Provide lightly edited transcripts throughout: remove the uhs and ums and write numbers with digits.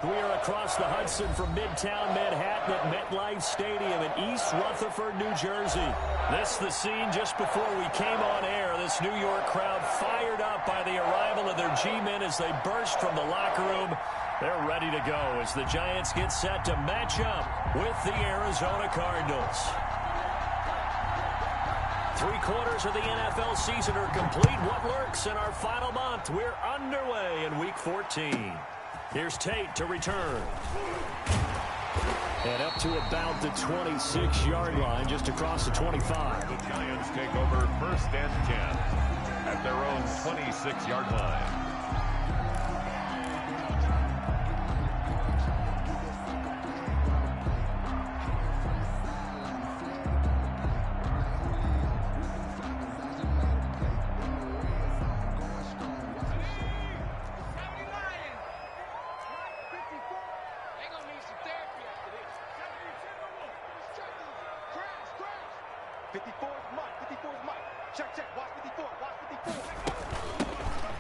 We are across the Hudson from Midtown Manhattan at MetLife Stadium in East Rutherford, New Jersey. This the scene just before we came on air. This New York crowd fired up by the arrival of their G-men as they burst from the locker room. They're ready to go as the Giants get set to match up with the Arizona Cardinals. 3/4 of the NFL season are complete. What lurks in our final month? We're underway in Week 14. Here's Tate to return. And up to about the 26-yard line, just across the 25. The Giants take over 1st and 10 at their own 26-yard line.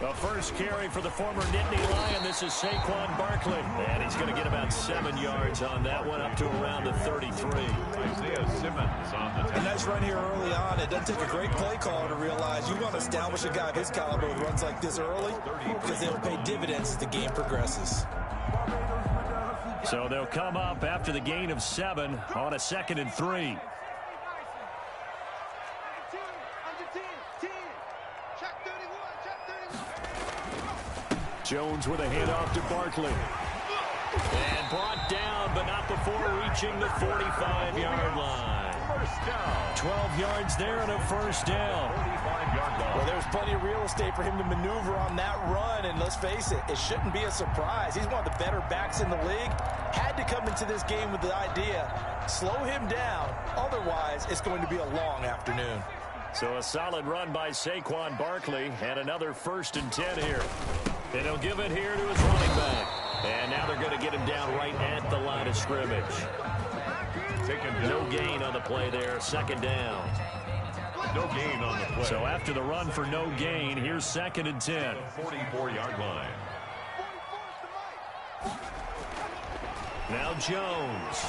The first carry for the former Nittany Lion. This is Saquon Barkley. And he's going to get about 7 yards on that one, up to around the 33. Isaiah Simmons on the 10. And nice run here early on. It doesn't take a great play caller to realize you want to establish a guy of his caliber with runs like this early because they'll pay dividends as the game progresses. So they'll come up after the gain of 7 on a 2nd and 3. Jones with a handoff to Barkley. And brought down, but not before reaching the 45-yard line. First down. 12 yards there and a first down. 45-yard line. Well, there's plenty of real estate for him to maneuver on that run, and let's face it, it shouldn't be a surprise. He's one of the better backs in the league. Had to come into this game with the idea, slow him down, otherwise it's going to be a long afternoon. So a solid run by Saquon Barkley, and another 1st and 10 here. And he'll give it here to his running back. And now they're going to get him down right at the line of scrimmage. No gain on the play there. 2nd down. No gain on the play. So after the run for no gain, here's 2nd and 10. 44-yard line. Now Jones.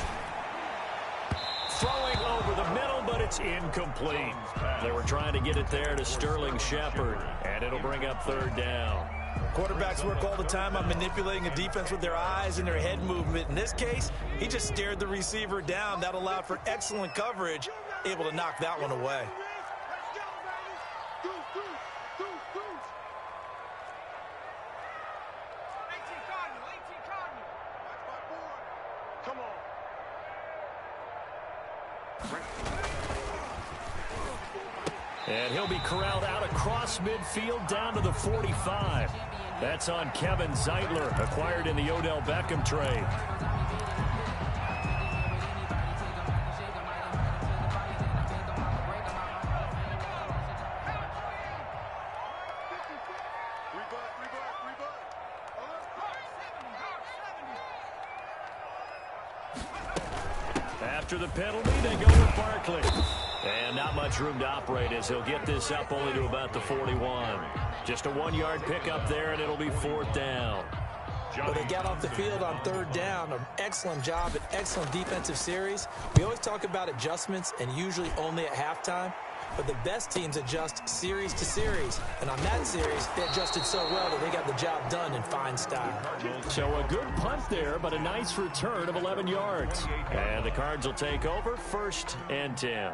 Throwing over the middle, but it's incomplete. They were trying to get it there to Sterling Shepard. And it'll bring up 3rd down. Quarterbacks work all the time on manipulating a defense with their eyes and their head movement. In this case, he just stared the receiver down. That allowed for excellent coverage, able to knock that one away. And he'll be corralled out across midfield down to the 45. That's on Kevin Zeitler, acquired in the Odell Beckham trade. After the penalty, they go with Barkley. And not much room to operate as he'll get this up only to about the 41. Just a 1-yard pickup there, and it'll be 4th down. But they got off the field on 3rd down. An excellent job, an excellent defensive series. We always talk about adjustments and usually only at halftime. But the best teams adjust series to series. And on that series, they adjusted so well that they got the job done in fine style. So a good punt there, but a nice return of 11 yards. And the Cards will take over 1st and 10.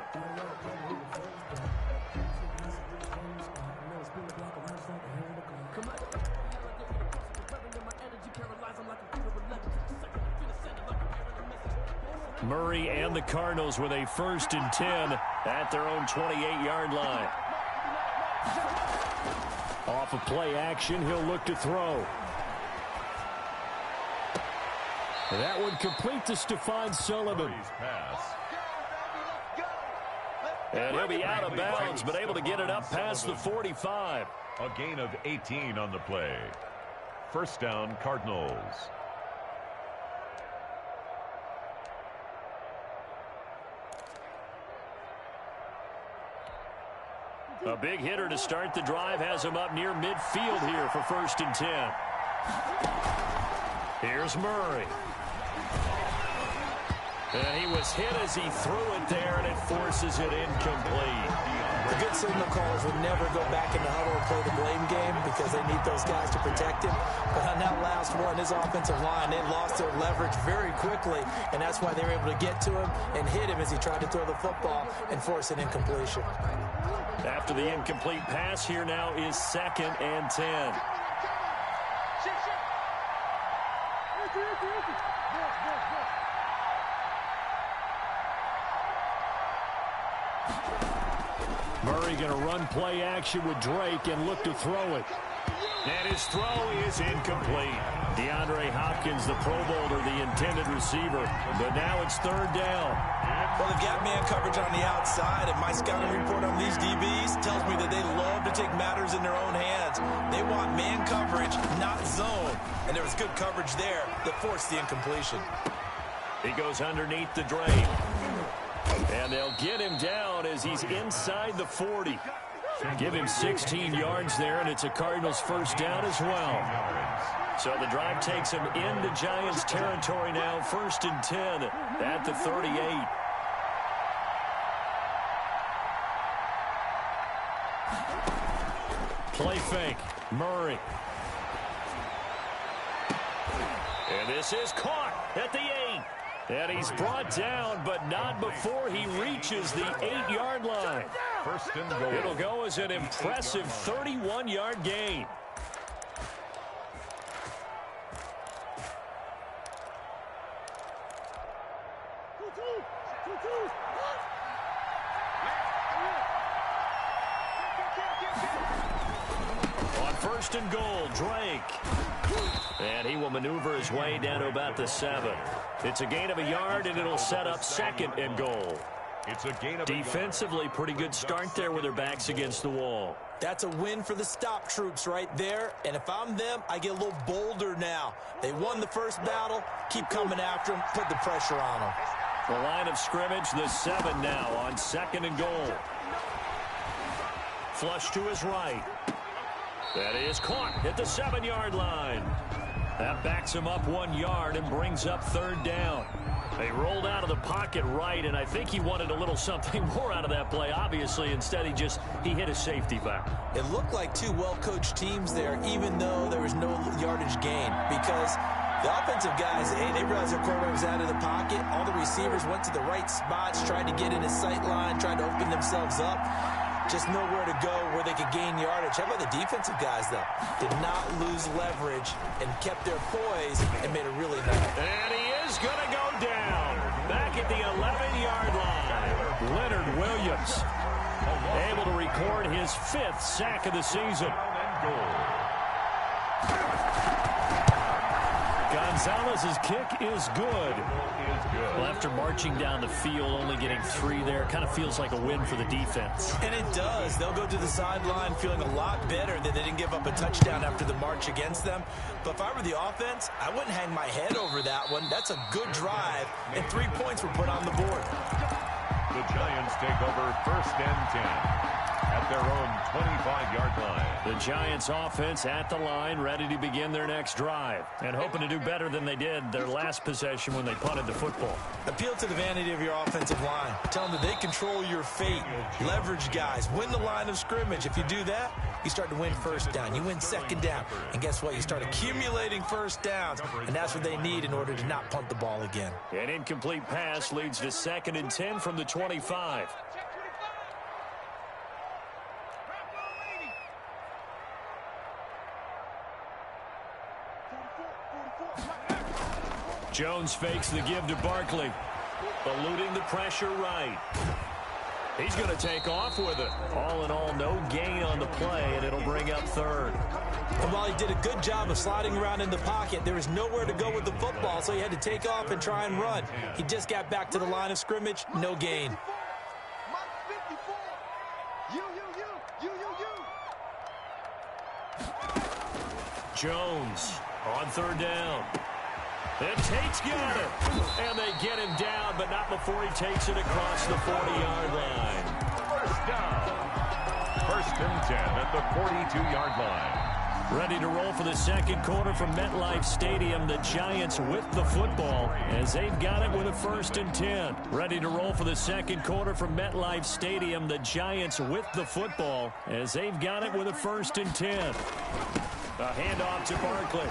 Murray and the Cardinals with a 1st and 10 at their own 28-yard line. Off of play action, he'll look to throw. That one complete to Stephon Sullivan. And he'll be out of bounds, but able to get it up past the 45. A gain of 18 on the play. 1st down, Cardinals. A big hitter to start the drive has him up near midfield here for 1st and 10. Here's Murray. And he was hit as he threw it there, and it forces it incomplete. The good signal callers would never go back in the huddle and play the blame game because they need those guys to protect him. But on that last one, his offensive line, they lost their leverage very quickly, and that's why they were able to get to him and hit him as he tried to throw the football and force an incompletion. After the incomplete pass, here now is 2nd and 10. Murray going to run play action with Drake and look to throw it. And his throw is incomplete. DeAndre Hopkins, the Pro Bowler, the intended receiver. But now it's 3rd down. Well, they've got man coverage on the outside, and my scouting report on these DBs tells me that they love to take matters in their own hands. They want man coverage, not zone. And there was good coverage there that forced the incompletion. He goes underneath the Drake. And they'll get him down as he's inside the 40. Give him 16 yards there, and it's a Cardinals 1st down as well. So the drive takes him into Giants territory now, 1st and 10 at the 38. Play fake, Murray. And this is caught at the 8. And he's brought down, but not before he reaches the 8-yard line. 1st and goal. It'll go as an impressive 31-yard gain. On 1st and goal, Drake. And he will maneuver his way down to about the 7. It's a gain of a yard, and it'll set up 2nd and goal. It's a gain of Defensively, pretty good start there with their backs against the wall. That's a win for the stop troops right there. And if I'm them, I get a little bolder now. They won the first battle. Keep coming after them. Put the pressure on them. The line of scrimmage, the 7 now on 2nd and goal. Flush to his right. That is caught at the 7-yard line. That backs him up 1 yard and brings up 3rd down. They rolled out of the pocket right, and I think he wanted a little something more out of that play, obviously. Instead, he hit a safety valve. It looked like two well-coached teams there, even though there was no yardage gain, because the offensive guys, they realized their quarterback was out of the pocket. All the receivers went to the right spots, tried to get in his sight line, tried to open themselves up. Just nowhere to go where they could gain yardage. How about the defensive guys, though? Did not lose leverage and kept their poise and made a really nice. And he is going to go down. Back at the 11-yard line. Leonard Williams able to record his 5th sack of the season. Gonzalez's kick is good. Well, after marching down the field, only getting 3 there, kind of feels like a win for the defense. And it does. They'll go to the sideline feeling a lot better that they didn't give up a touchdown after the march against them. But if I were the offense, I wouldn't hang my head over that one. That's a good drive, and 3 points were put on the board. The Giants take over 1st and 10 at their own 25-yard line. The Giants offense at the line, ready to begin their next drive, and hoping to do better than they did their last possession when they punted the football. Appeal to the vanity of your offensive line. Tell them that they control your fate. Leverage guys. Win the line of scrimmage. If you do that, you start to win 1st down. You win 2nd down. And guess what? You start accumulating 1st downs, and that's what they need in order to not punt the ball again. An incomplete pass leads to 2nd and 10 from the 25. Jones fakes the give to Barkley. Eluding the pressure right. He's going to take off with it. All in all, no gain on the play, and it'll bring up 3rd. And while he did a good job of sliding around in the pocket, there was nowhere to go with the football, so he had to take off and try and run. He just got back to the line of scrimmage, no gain. Jones on 3rd down. And Tate's got it. And they get him down, but not before he takes it across the 40-yard line. 1st down. 1st and 10 at the 42-yard line. Ready to roll for the second quarter from MetLife Stadium. The Giants with the football as they've got it with a 1st and 10. Ready to roll for the second quarter from MetLife Stadium. The Giants with the football as they've got it with a 1st and 10. A handoff to Barkley.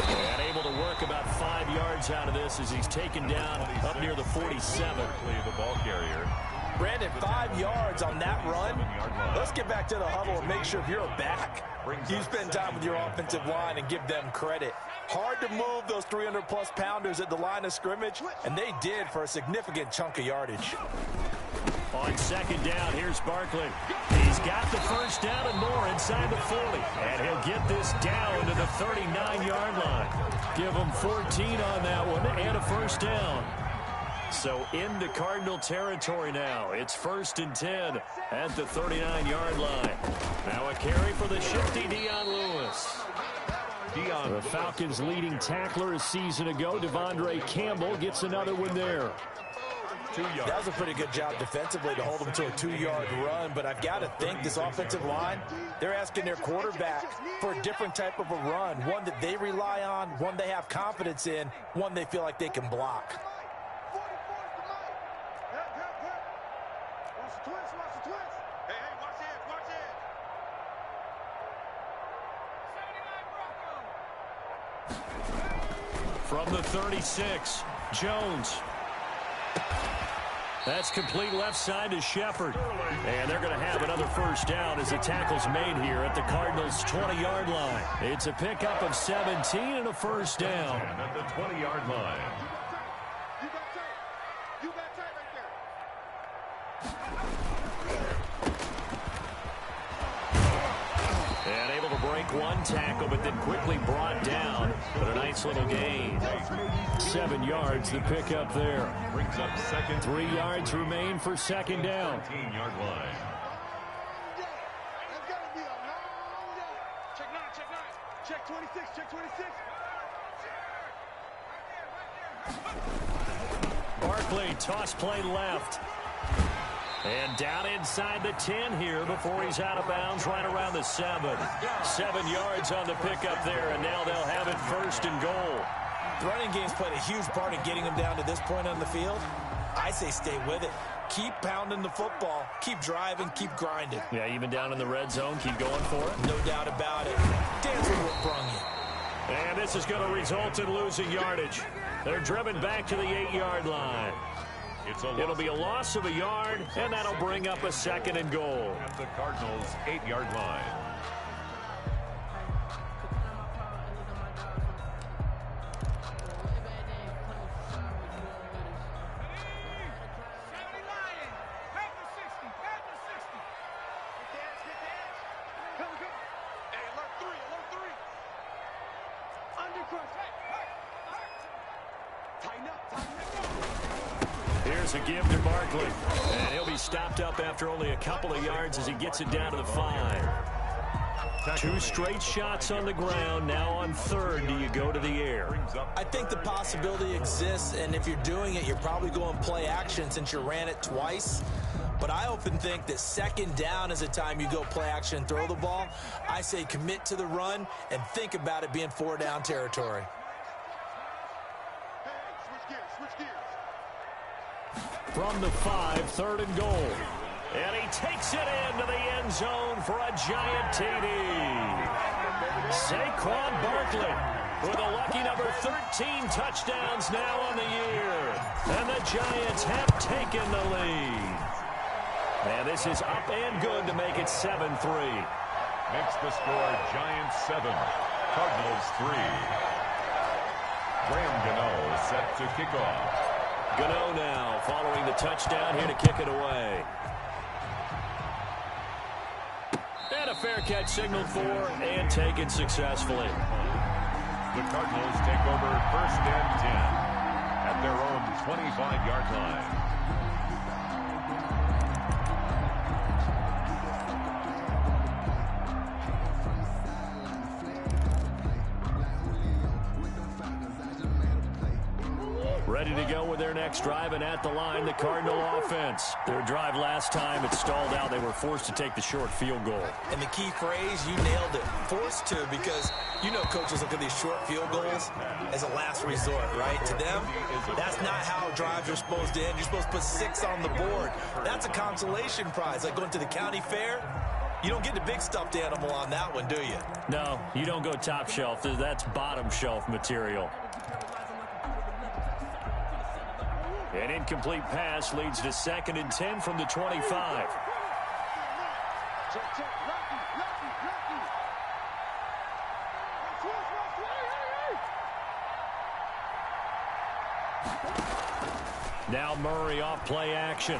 And able to work about 5 yards out of this as he's taken down up near the 47. The ball carrier. Brandon, 5 yards on that run. Let's get back to the huddle and make sure if you're a back, you spend time with your offensive line and give them credit. Hard to move those 300-plus pounders at the line of scrimmage, and they did for a significant chunk of yardage. On second down, here's Barkley. He's got the first down and more inside the 40. And he'll get this down to the 39-yard line. Give him 14 on that one and a first down. So into Cardinal territory now. It's 1st and 10 at the 39-yard line. Now a carry for the shifty Dion Lewis. The Falcons' leading tackler a season ago, Devondre Campbell, gets another one there. That was a pretty good job defensively to hold them to a 2-yard run, but I've got to think this offensive line, they're asking their quarterback for a different type of a run, one that they rely on, one they have confidence in, one they feel like they can block. From the 36, Jones. That's complete left side to Shepard. And they're going to have another first down as the tackle's made here at the Cardinals' 20-yard line. It's a pickup of 17 and a first down. And at the 20-yard line. And able to break one tackle, but then quickly brought down. But a nice little gain. 7 yards, the pickup there. Brings up second. 3 yards remain for second down. 13-yard line. Check 26, check 26. Barkley, toss play left. And down inside the 10 here before he's out of bounds right around the 7. 7 yards on the pickup there, and now they'll have it 1st and goal. The running game's played a huge part in getting them down to this point on the field. I say stay with it. Keep pounding the football. Keep driving. Keep grinding. Yeah, even down in the red zone, keep going for it. No doubt about it. Dance with what brung you. And this is going to result in losing yardage. They're driven back to the 8-yard line. It'll be a loss of a yard, and that'll bring up a 2nd and goal. At the Cardinals' 8-yard line. Here's a give to Barkley, and he'll be stopped up after only a couple of yards as he gets it down to the 5. 2 straight shots on the ground. Now on 3rd, do you go to the air? I think the possibility exists, and if you're doing it, you're probably going play action since you ran it twice. But I often think that 2nd down is the time you go play action and throw the ball. I say commit to the run and think about it being 4-down territory. From the 5, 3rd and goal. And he takes it into the end zone for a giant TD. Saquon Barkley with a lucky number 13 touchdowns now on the year. And the Giants have taken the lead. And this is up and good to make it 7-3. Makes the score Giants 7, Cardinals 3. Graham Gano set to kick off. Gano now following the touchdown here to kick it away. And a fair catch signaled for and taken successfully. The Cardinals take over 1st and 10 at their own 25-yard line. Ready to go with their next drive, and at the line, the Cardinal offense. Their drive last time, it stalled out. They were forced to take the short field goal. And the key phrase, you nailed it, forced to, because you know coaches look at these short field goals as a last resort, right? To them, that's not how drives are supposed to end. You're supposed to put 6 on the board. That's a consolation prize, like going to the county fair. You don't get the big stuffed animal on that one, do you? No, you don't go top shelf. That's bottom shelf material. An incomplete pass leads to 2nd and 10 from the 25. Now Murray off play action.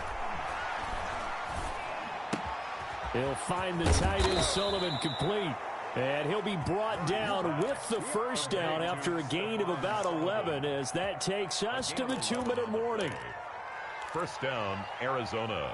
He'll find the tight end Sullivan complete. And he'll be brought down with the first down after a gain of about 11, as that takes us to the 2-minute warning. First down, Arizona.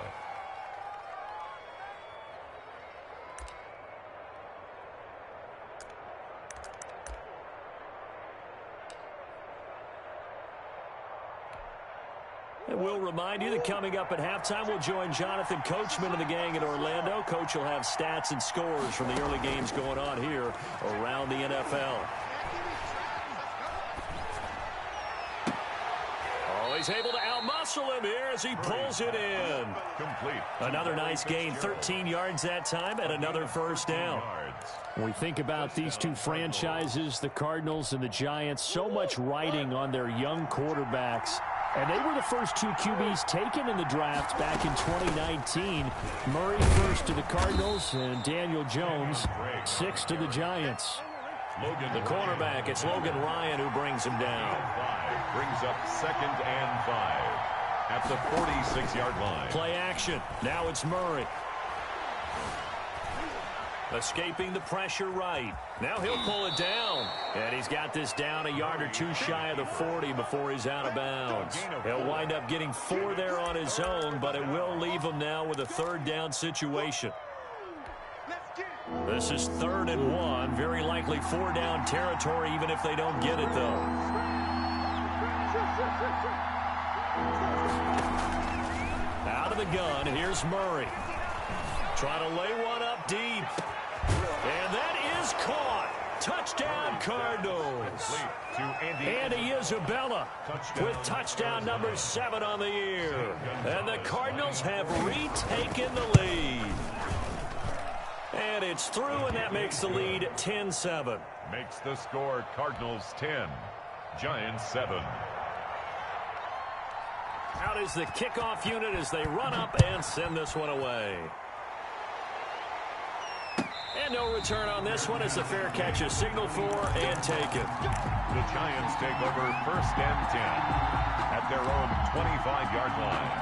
And we'll remind you that coming up at halftime, we'll join Jonathan Coachman and the gang in Orlando. Coach will have stats and scores from the early games going on here around the NFL. Oh, he's able to outmuscle him here as he pulls it in. Complete. Another nice gain, 13 yards that time, and another first down. When we think about these two franchises, the Cardinals and the Giants, so much riding on their young quarterbacks. And they were the first 2 QBs taken in the draft back in 2019. Murray first to the Cardinals, and Daniel Jones 6th to the Giants. The cornerback, it's Logan Ryan who brings him down. Brings up 2nd and 5 at the 46-yard line. Play action. Now it's Murray. Escaping the pressure right. Now he'll pull it down. And he's got this down a yard or 2 shy of the 40 before he's out of bounds. He'll wind up getting 4 there on his own, but it will leave him now with a 3rd down situation. This is 3rd and 1. Very likely 4 down territory, even if they don't get it, though. Out of the gun, here's Murray. Trying to lay one up deep. And that is caught. Touchdown, Cardinals. Andy Isabella with touchdown number 7 on the year. And the Cardinals have retaken the lead. And it's through, and that makes the lead 10-7. Makes the score Cardinals 10, Giants 7. Out is the kickoff unit as they run up and send this one away. And no return on this one as the fair catch is signaled for and taken. The Giants take over 1st and 10 at their own 25-yard line.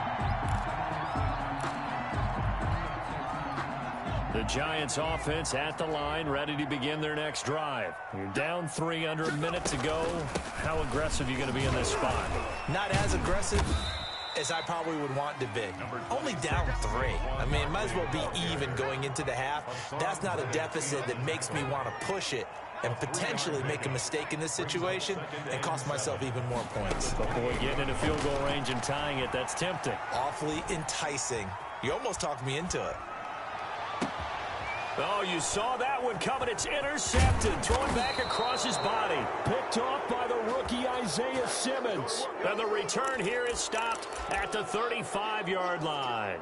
The Giants offense at the line, ready to begin their next drive. You're down 3 under a minute to go. How aggressive are you going to be in this spot? Not as aggressive as I probably would want to be. Only down 3. I mean, it might as well be even going into the half. That's not a deficit that makes me want to push it and potentially make a mistake in this situation and cost myself even more points. But boy, getting into field goal range and tying it, that's tempting. Awfully enticing. You almost talked me into it. Oh, you saw that one coming. It's intercepted. Thrown back across his body. Picked off by the rookie Isaiah Simmons. And the return here is stopped at the 35-yard line.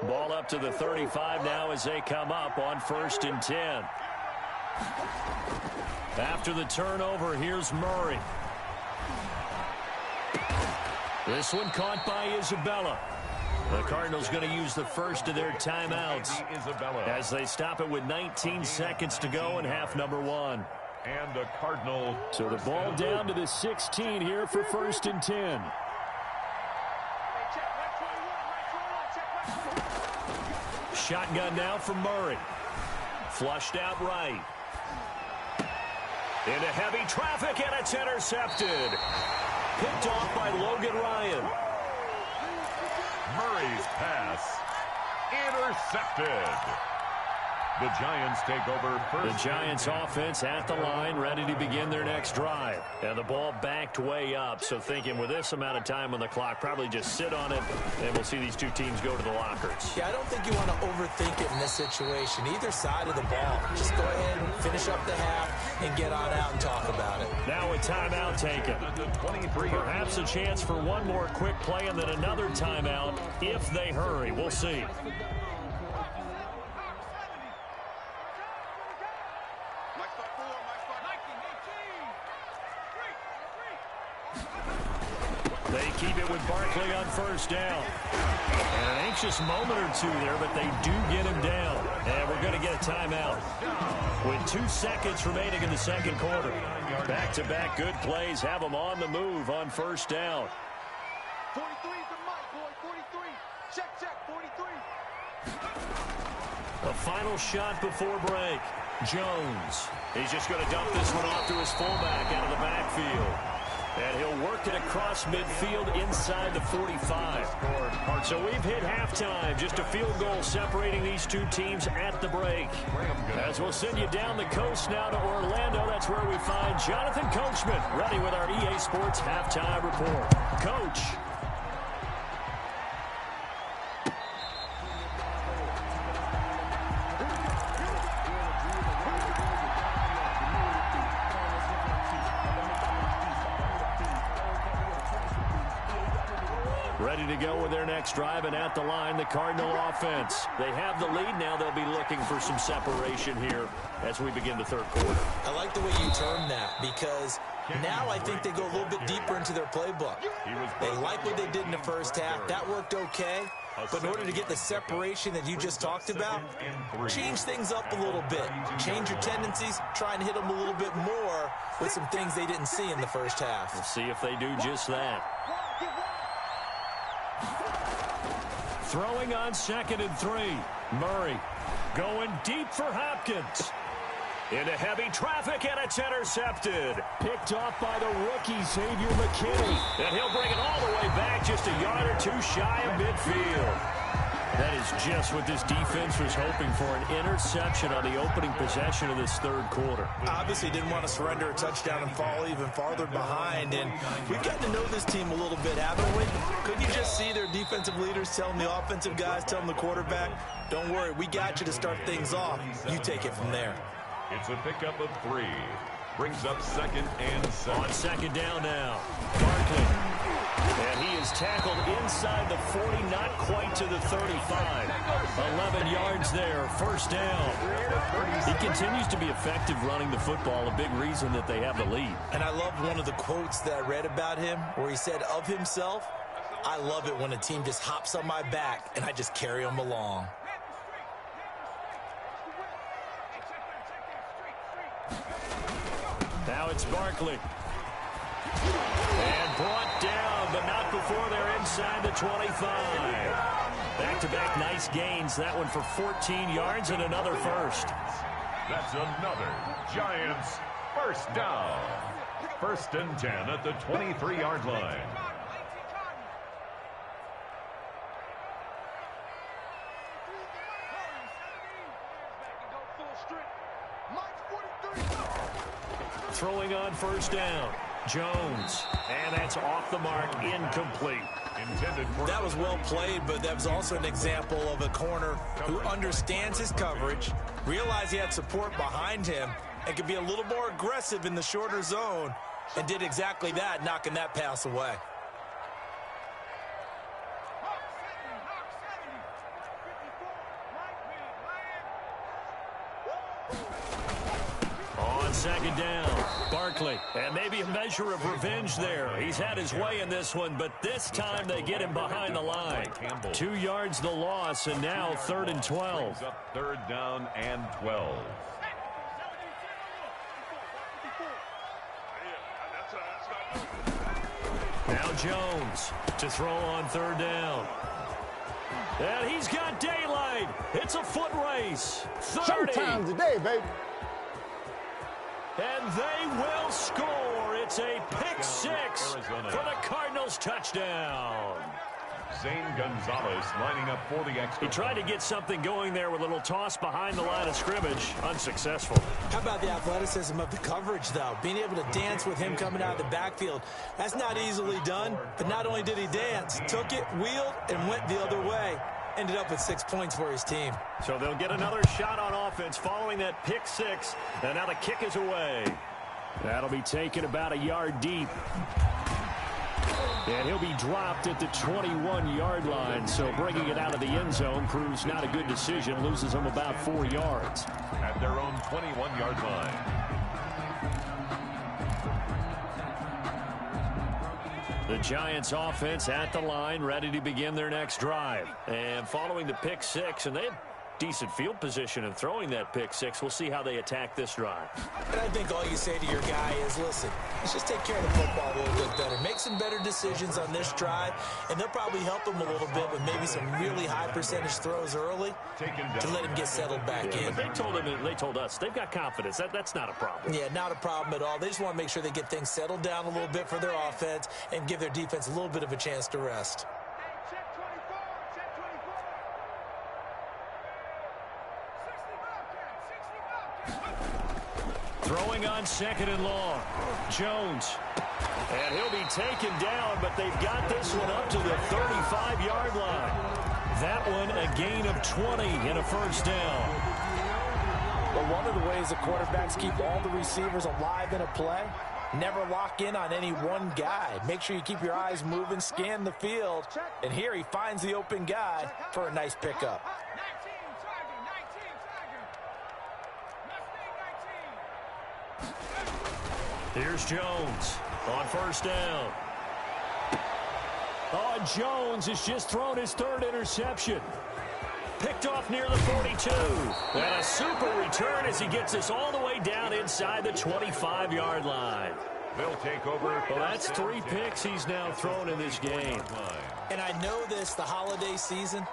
Ball up to the 35 now as they come up on 1st and 10. After the turnover, here's Murray. This one caught by Isabella. The Cardinals going to use the first of their timeouts as they stop it with 19 seconds to go in half number 1. And a Cardinal. So the ball down to the 16 here for 1st and 10. Shotgun now for Murray. Flushed out right. Into heavy traffic, and it's intercepted. Picked off by Logan Ryan. Murray's pass intercepted. The Giants take over first. The Giants offense at the line, ready to begin their next drive. And the ball backed way up, so thinking with this amount of time on the clock, probably just sit on it, and we'll see these two teams go to the lockers. Yeah, I don't think you want to overthink it in this situation. Either side of the ball. Just go ahead and finish up the half and get on out and talk about it. Now a timeout taken. Perhaps a chance for one more quick play and then another timeout if they hurry. We'll see. They keep it with Barkley on first down. And an anxious moment or two there, but they do get him down. And we're going to get a timeout with 2 seconds remaining in the second quarter. Back-to-back good plays have them on the move on first down. 43 is the mic, boy. 43. Check, 43. A final shot before break. Jones. He's just going to dump this one off to his fullback out of the backfield. And he'll work it across midfield inside the 45. So we've hit halftime. Just a field goal separating these two teams at the break. As we'll send you down the coast now to Orlando, that's where we find Jonathan Coachman, ready with our EA Sports Halftime Report. Coach. Ready to go with their next drive, and at the line, the Cardinal offense. They have the lead now. They'll be looking for some separation here as we begin the third quarter. I like the way you term that, because now I think they go a little bit deeper into their playbook. They like what they did in the first half. That worked okay. But in order to get the separation that you just talked about, change things up a little bit. Change your tendencies. Try and hit them a little bit more with some things they didn't see in the first half. We'll see if they do just that. Throwing on 2nd and 3. Murray going deep for Hopkins. Into heavy traffic, and it's intercepted. Picked off by the rookie, Xavier McKinney. And he'll bring it all the way back, just a yard or two shy of midfield. That is just what this defense was hoping for, an interception on the opening possession of this third quarter. Obviously didn't want to surrender a touchdown and fall even farther behind, and we've gotten to know this team a little bit, haven't we? Could you just see their defensive leaders telling the offensive guys, telling the quarterback, don't worry, we got you to start things off. You take it from there. It's a pickup of 3. Brings up 2nd and 7. On 2nd down now. Barkley. And he is tackled inside the 40, not quite to the 35. 11 yards there, first down. He continues to be effective running the football, a big reason that they have the lead. And I loved one of the quotes that I read about him where he said of himself, I love it when a team just hops on my back and I just carry them along. Now it's Barkley. And brought down, but not before they're inside the 25. Back-to-back nice gains. That one for 14 yards and another first. That's another Giants first down. 1st and 10 at the 23-yard line. Throwing on first down. Jones. And that's off the mark, incomplete. That was well played, but that was also an example of a corner who understands his coverage, realized he had support behind him, and could be a little more aggressive in the shorter zone, and did exactly that, knocking that pass away. On 2nd down, Barkley. And maybe a measure of revenge there. He's had his way in this one, but this time they get him behind the line. 2 yards the loss, and now 3rd and 12. Up 3rd down and 12. Now Jones to throw on 3rd down. And he's got daylight. It's a foot race. 30. Showtime today, baby. And they will score. It's a pick 6 for the Cardinals touchdown. Zane Gonzalez lining up for the extra. He tried to get something going there with a little toss behind the line of scrimmage. Unsuccessful. How about the athleticism of the coverage, though? Being able to dance with him coming out of the backfield. That's not easily done, but not only did he dance, took it, wheeled, and went the other way. Ended up with 6 points for his team. So they'll get another shot on offense following that pick six. And now the kick is away. That'll be taken about a yard deep. And he'll be dropped at the 21-yard line. So bringing it out of the end zone proves not a good decision. Loses him about 4 yards. At their own 21-yard line. The Giants offense at the line, ready to begin their next drive. And following the pick six, and they have decent field position and throwing that pick six. We'll see how they attack this drive. And I think all you say to your guy is, listen, let's just take care of the football a little bit better. Make some better decisions on this drive, and they'll probably help him a little bit with maybe some really high percentage throws early to let him get settled back in. But they told us they've got confidence. That's not a problem. Yeah, not a problem at all. They just want to make sure they get things settled down a little bit for their offense and give their defense a little bit of a chance to rest. Throwing on second and long. Jones. And he'll be taken down, but they've got this one up to the 35-yard line. That one a gain of 20 and a first down. Well, one of the ways the quarterbacks keep all the receivers alive in a play, never lock in on any one guy. Make sure you keep your eyes moving, scan the field, and here he finds the open guy for a nice pickup. Here's Jones on first down. Oh, Jones has just thrown his third interception. Picked off near the 42. And a super return as he gets this all the way down inside the 25-yard line. They'll take over. Well, that's 3 picks he's now thrown in this game. And I know this, the holiday season,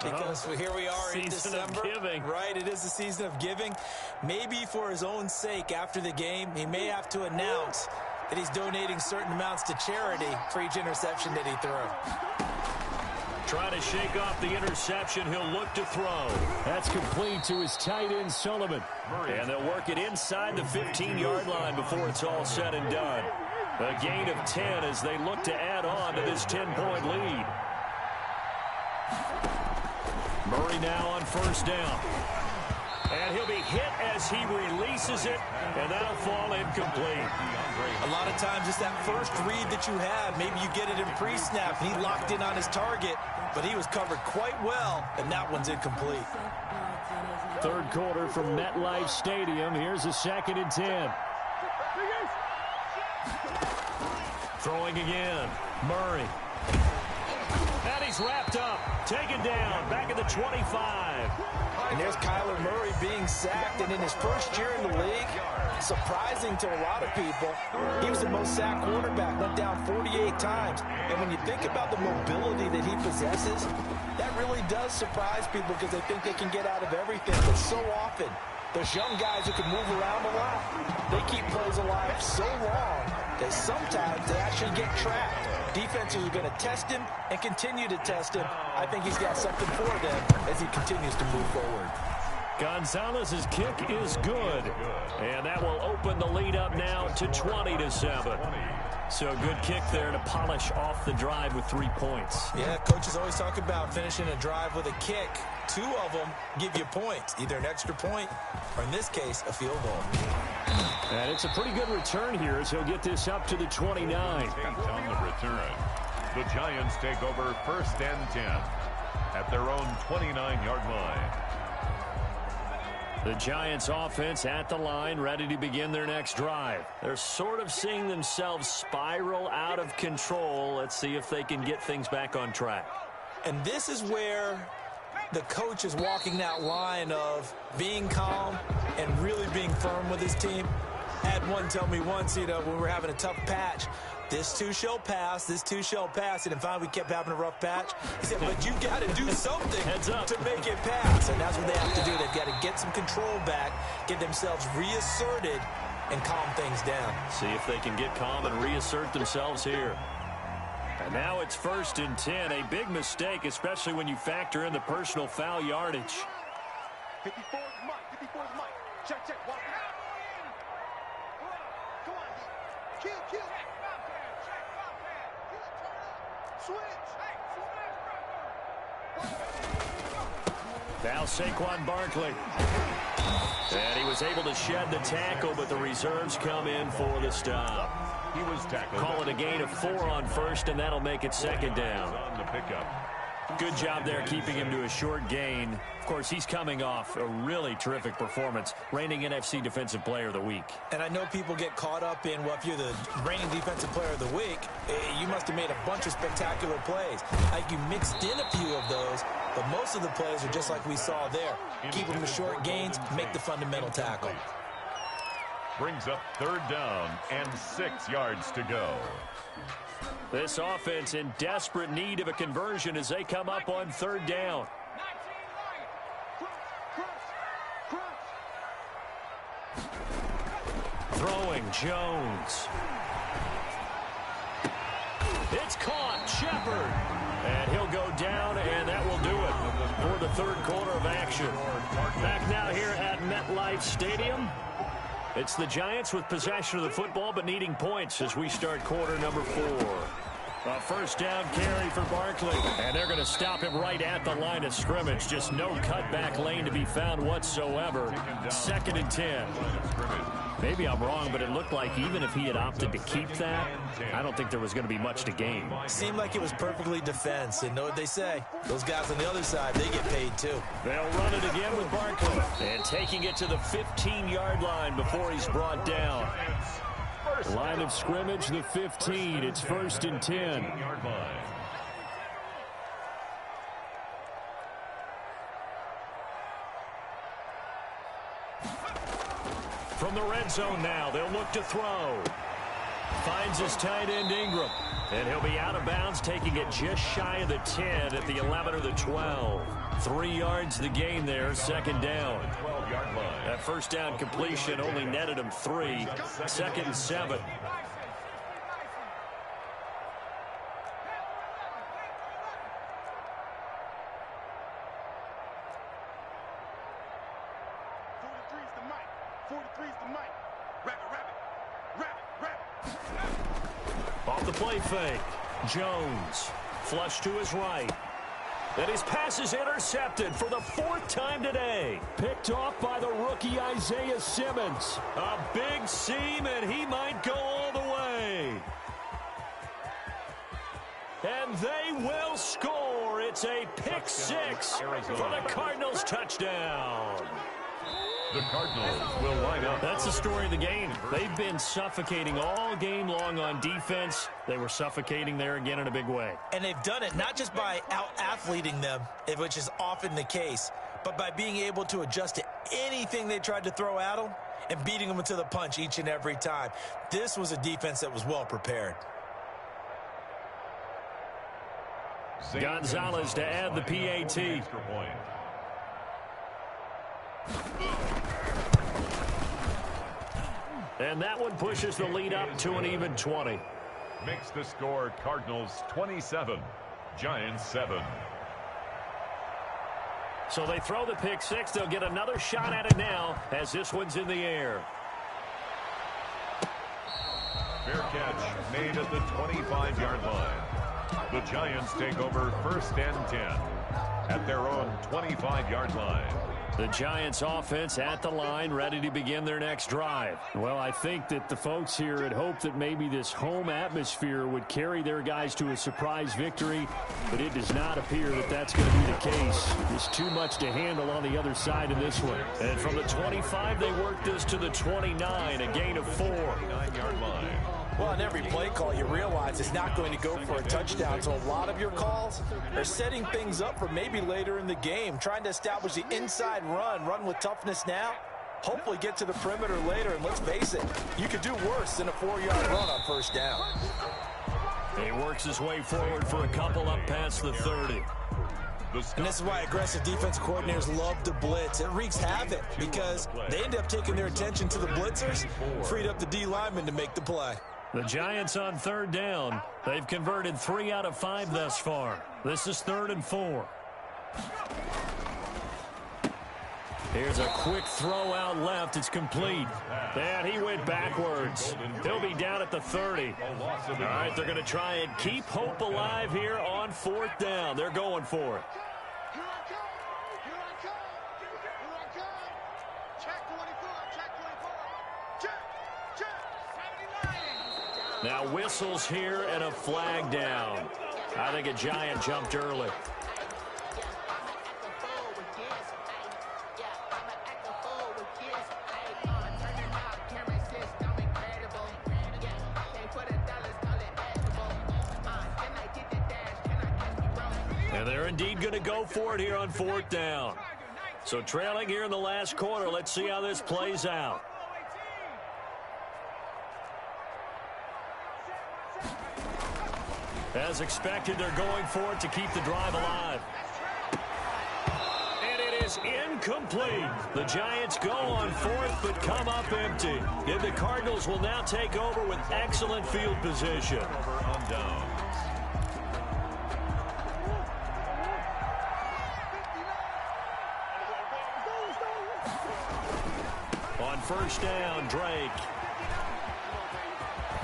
because here we are in December. Season of giving. Right, it is the season of giving. Maybe for his own sake after the game, he may have to announce that he's donating certain amounts to charity for each interception that he threw. Trying to shake off the interception. He'll look to throw. That's complete to his tight end, Sullivan. And they'll work it inside the 15-yard line before it's all said and done. A gain of 10 as they look to add on to this 10-point lead. Murray now on first down. And he'll be hit as he releases it, and that'll fall incomplete. A lot of times it's that first read that you have. Maybe you get it in pre-snap, and he locked in on his target, but he was covered quite well, and that one's incomplete. Third quarter from MetLife Stadium. Here's a 2nd and 10. Throwing again. Murray. And he's wrapped up. Taken down. Back at the 25. And there's Kyler Murray being sacked, and in his first year in the league, surprising to a lot of people, he was the most sacked quarterback, went down 48 times. And when you think about the mobility that he possesses, that really does surprise people because they think they can get out of everything. But so often, those young guys who can move around a lot, they keep plays alive so long that sometimes they actually get trapped. Defenses are going to test him and continue to test him. I think he's got something for them as he continues to move forward. Gonzalez's kick is good. And that will open the lead up now to 20-7. So good kick there to polish off the drive with 3 points. Yeah, coaches always talk about finishing a drive with a kick. 2 of them give you points, either an extra point or, in this case, a field goal. And it's a pretty good return here as he'll get this up to the 29. 8 on the return. The Giants take over 1st and 10 at their own 29-yard line. The Giants offense at the line, ready to begin their next drive. They're sort of seeing themselves spiral out of control. Let's see if they can get things back on track. And this is where the coach is walking that line of being calm and really being firm with his team. I had one tell me once, when we were having a tough patch, this too shall pass, this too shall pass. And finally we kept having a rough patch. He said, but you got to do something to make it pass. And that's what they have to do. They've got to get some control back, get themselves reasserted, and calm things down. See if they can get calm and reassert themselves here. And now it's 1st and 10. A big mistake, especially when you factor in the personal foul yardage. 54 is Mike. 54 is Mike. Check, check. Walk it out. Come on, D. Kill. Switch. Now Saquon Barkley. And he was able to shed the tackle, but the reserves come in for the stop. He was tackled. Call it a gain of 4 on 1st, and that'll make it 2nd down. On the pickup. Good job there keeping him to a short gain. Of course, he's coming off a really terrific performance, reigning NFC Defensive Player of the Week. And I know people get caught up in, well, if you're the reigning Defensive Player of the Week, you must have made a bunch of spectacular plays. Like you mixed in a few of those, but most of the plays are just like we saw there. Keep them to short gains, make the fundamental tackle. Brings up 3rd down and 6 yards to go. This offense in desperate need of a conversion as they come up on 3rd down. Throwing Jones. It's caught. Shepard. And he'll go down, and that will do it for the 3rd quarter of action. Back now here at MetLife Stadium. It's the Giants with possession of the football, but needing points as we start quarter number 4. A 1st down carry for Barkley. And they're going to stop him right at the line of scrimmage. Just no cutback lane to be found whatsoever. 2nd and 10. Maybe I'm wrong, but it looked like even if he had opted to keep that, I don't think there was going to be much to gain. Seemed like it was perfectly defense. And know what they say? Those guys on the other side, they get paid too. They'll run it again with Barkley. And taking it to the 15-yard line before he's brought down. Line of scrimmage, the 15. It's 1st and 10. From the red zone now, they'll look to throw. Finds his tight end Ingram. And he'll be out of bounds, taking it just shy of the 10 at the 11 or the 12. 3 yards the gain there, 2nd down. That 1st down completion only netted him 3. 2nd and 7. Off the play fake. Jones. Flush to his right. And his pass is intercepted for the 4th time today. Picked off by the rookie Isaiah Simmons. A big seam, and he might go all the way. And they will score. It's a pick 6 for the Cardinals touchdown. The Cardinals will line up. That's the story of the game. They've been suffocating all game long on defense. They were suffocating there again in a big way. And they've done it not just by out-athleting them, which is often the case, but by being able to adjust to anything they tried to throw at them and beating them to the punch each and every time. This was a defense that was well prepared. Gonzalez to add the PAT. And that one pushes the lead up to an even 20. Makes the score Cardinals 27, Giants 7. So they throw the pick 6. They'll get another shot at it now as this one's in the air. Fair catch made at the 25-yard line. The Giants take over 1st and 10 at their own 25-yard line. The Giants offense at the line, ready to begin their next drive. Well, I think that the folks here had hoped that maybe this home atmosphere would carry their guys to a surprise victory, but it does not appear that that's going to be the case. There's too much to handle on the other side in this one. And from the 25, they work this to the 29, a gain of 4. 9-yard line. Well, on every play call, you realize it's not going to go for a touchdown, so a lot of your calls are setting things up for maybe later in the game, trying to establish the inside run with toughness now, hopefully get to the perimeter later, and let's face it, you could do worse than a 4-yard run on 1st down. He works his way forward for a couple up past the 30. And this is why aggressive defensive coordinators love to blitz. It wreaks havoc because they end up taking their attention to the blitzers, freed up the D lineman to make the play. The Giants on third down. They've converted 3 out of 5 thus far. This is 3rd and 4. Here's a quick throw out left. It's complete. And he went backwards. He'll be down at the 30. All right, they're going to try and keep hope alive here on 4th down. They're going for it. Here I come. Here I come. Here I come. Check 24. Check 24. Check. Check. 79. Now whistles here and a flag down. I think a Giant jumped early. And they're indeed going to go for it here on 4th down. So trailing here in the last quarter. Let's see how this plays out. As expected, they're going for it to keep the drive alive. And it is incomplete. The Giants go on 4th but come up empty. And the Cardinals will now take over with excellent field position. Over on downs. On 1st down, Drake.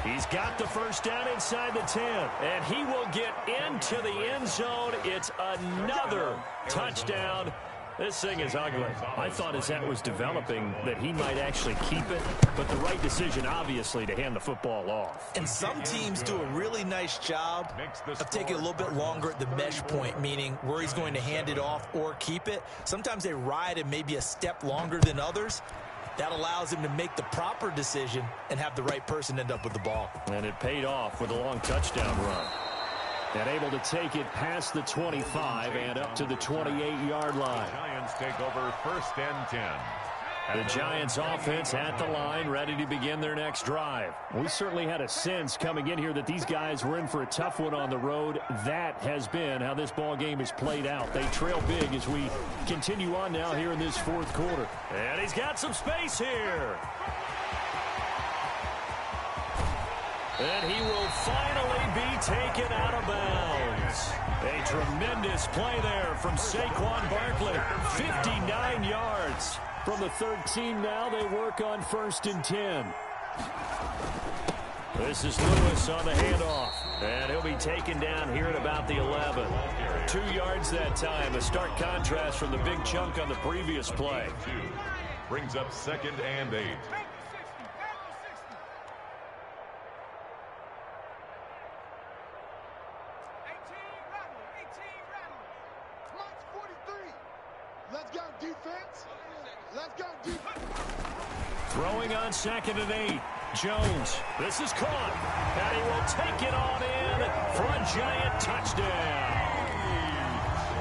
He's got the 1st down inside the 10, and he will get into the end zone. It's another touchdown. This thing is ugly. I thought as that was developing that he might actually keep it, but the right decision, obviously, to hand the football off. And some teams do a really nice job of taking a little bit longer at the mesh point, meaning where he's going to hand it off or keep it. Sometimes they ride it maybe a step longer than others. That allows him to make the proper decision and have the right person end up with the ball. And it paid off with a long touchdown run. And able to take it past the 25 and up to the 28-yard line. Giants take over 1st and 10. The Giants offense at the line, ready to begin their next drive. We certainly had a sense coming in here that these guys were in for a tough one on the road. That has been how this ball game has played out. They trail big as we continue on now here in this 4th quarter. And he's got some space here. And he will finally be taken out of bounds. A tremendous play there from Saquon Barkley. 59 yards. From the 13 now, they work on 1st and 10. This is Lewis on the handoff. And he'll be taken down here at about the 11. 2 yards that time. A stark contrast from the big chunk on the previous play. Brings up 2nd and 8. Let's go defense. Let's go defense. Throwing on 2nd and 8. Jones. This is caught. And he will take it on in for a Giant touchdown.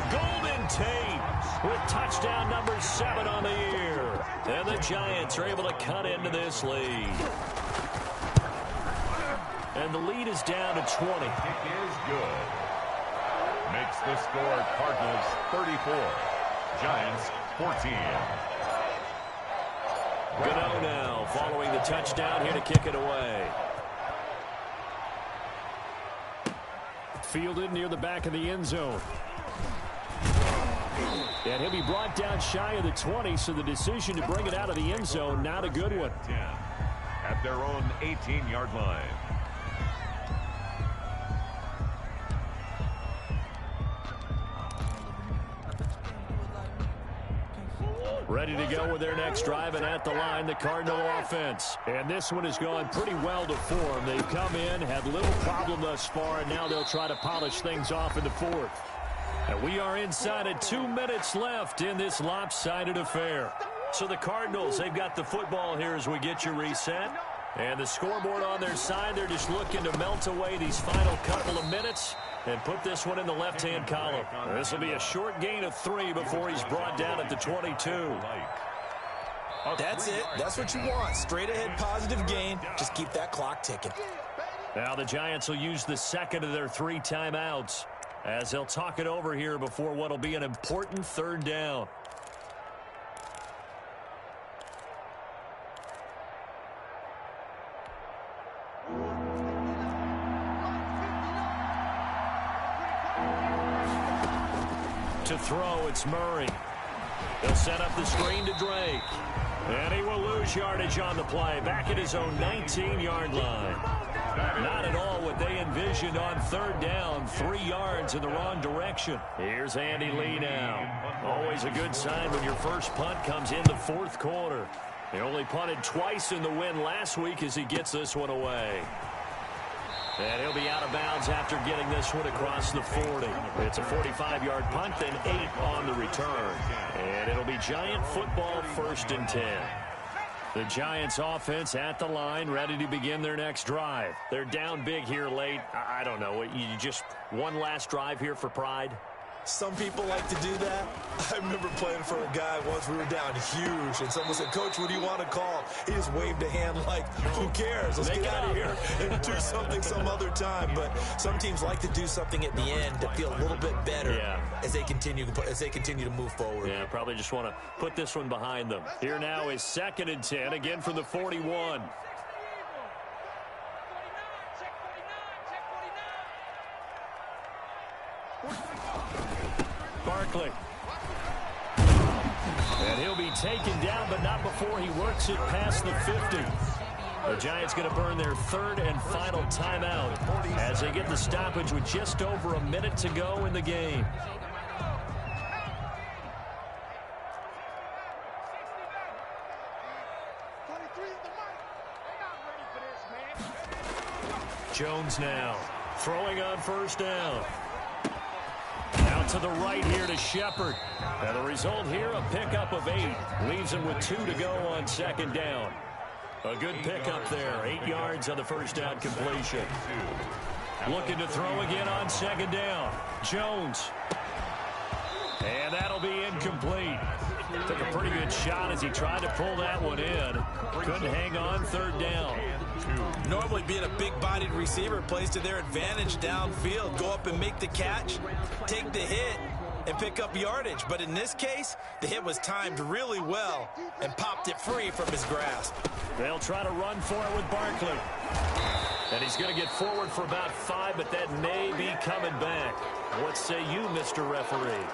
Golden Tate with touchdown number 7 on the year. And the Giants are able to cut into this lead. And the lead is down to 20. It is good. Makes the score Cardinals 34. Giants 14. Gano now following the touchdown here to kick it away. Fielded near the back of the end zone. And he'll be brought down shy of the 20, so the decision to bring it out of the end zone, not a good one. 10 at their own 18-yard line. Ready to go with their next drive, and at the line, the Cardinal offense. And this one has gone pretty well to form. They've come in, had little problem thus far, and now they'll try to polish things off in the 4th. And we are inside of 2 minutes left in this lopsided affair. So the Cardinals, they've got the football here as we get you reset. And the scoreboard on their side, they're just looking to melt away these final couple of minutes and put this one in the left-hand column. This will be a short gain of 3 before he's brought down at the 22. That's it. That's what you want. Straight ahead positive gain. Just keep that clock ticking. Now the Giants will use the second of their 3 timeouts as they'll talk it over here before what will be an important 3rd down. To throw, it's Murray. He'll set up the screen to Drake. And he will lose yardage on the play. Back at his own 19-yard line. Not at all what they envisioned on third down. 3 yards in the wrong direction. Here's Andy Lee now. Always a good sign when your first punt comes in the fourth quarter. He only punted twice in the win last week as he gets this one away. And he'll be out of bounds after getting this one across the 40. It's a 45-yard punt, then 8 on the return. And it'll be Giant football, 1st and 10. The Giants offense at the line, ready to begin their next drive. They're down big here late. I don't know. You just one last drive here for pride? Some people like to do that. I remember playing for a guy once. We were down huge, and someone said, "Coach, what do you want to call?" He just waved a hand like, "Who cares? Let's get out of here and do something some other time." But some teams like to do something at the end to feel a little bit better as they continue to move forward. Yeah, probably just want to put this one behind them. Here now is 2nd and 10, again from the 41. Barkley. And he'll be taken down, but not before he works it past the 50. The Giants going to burn their 3rd and final timeout as they get the stoppage with just over a minute to go in the game. Jones now throwing on 1st down. Out to the right here to Shepard. And the result here, a pickup of 8. Leaves him with 2 to go on 2nd down. A good pickup there. 8 yards on the 1st down completion. Looking to throw again on 2nd down. Jones. And that'll be incomplete. Took a pretty good shot as he tried to pull that one in. Couldn't hang on 3rd down. Normally being a big-bodied receiver plays to their advantage downfield. Go up and make the catch, take the hit, and pick up yardage. But in this case, the hit was timed really well and popped it free from his grasp. They'll try to run for it with Barkley. And he's going to get forward for about 5, but that may be coming back. What say you, Mr. Referee?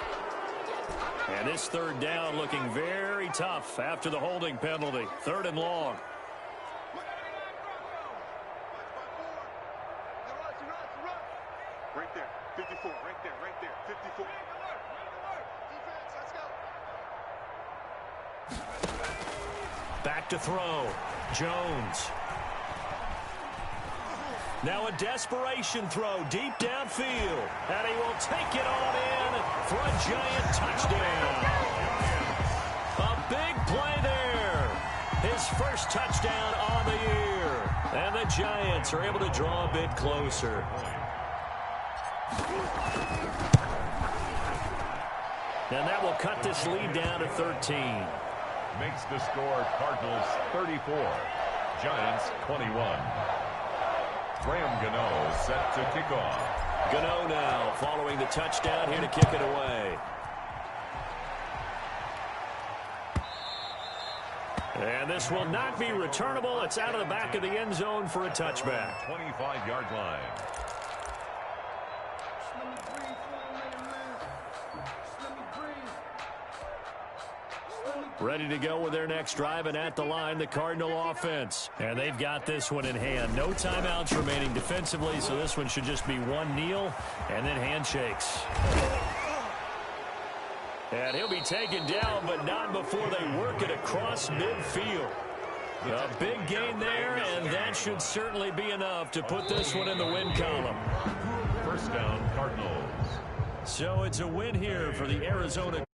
And this 3rd down looking very tough after the holding penalty. 3rd and long. Right there, 54, right there, 54. Defense, let's go. Back to throw. Jones. Now a desperation throw deep downfield. And he will take it on in for a Giant touchdown. A big play there. His first touchdown on the year. And the Giants are able to draw a bit closer. And that will cut this lead down to 13. Makes the score Cardinals 34, Giants 21. Graham Gano set to kick off. Gano now following the touchdown here to kick it away. And this will not be returnable. It's out of the back of the end zone for a touchback. 25-yard line. Ready to go with their next drive, and at the line, the Cardinal offense. And they've got this one in hand. No timeouts remaining defensively, so this one should just be one kneel and then handshakes. And he'll be taken down, but not before they work it across midfield. A big gain there, and that should certainly be enough to put this one in the win column. 1st down, Cardinals. So it's a win here for the Arizona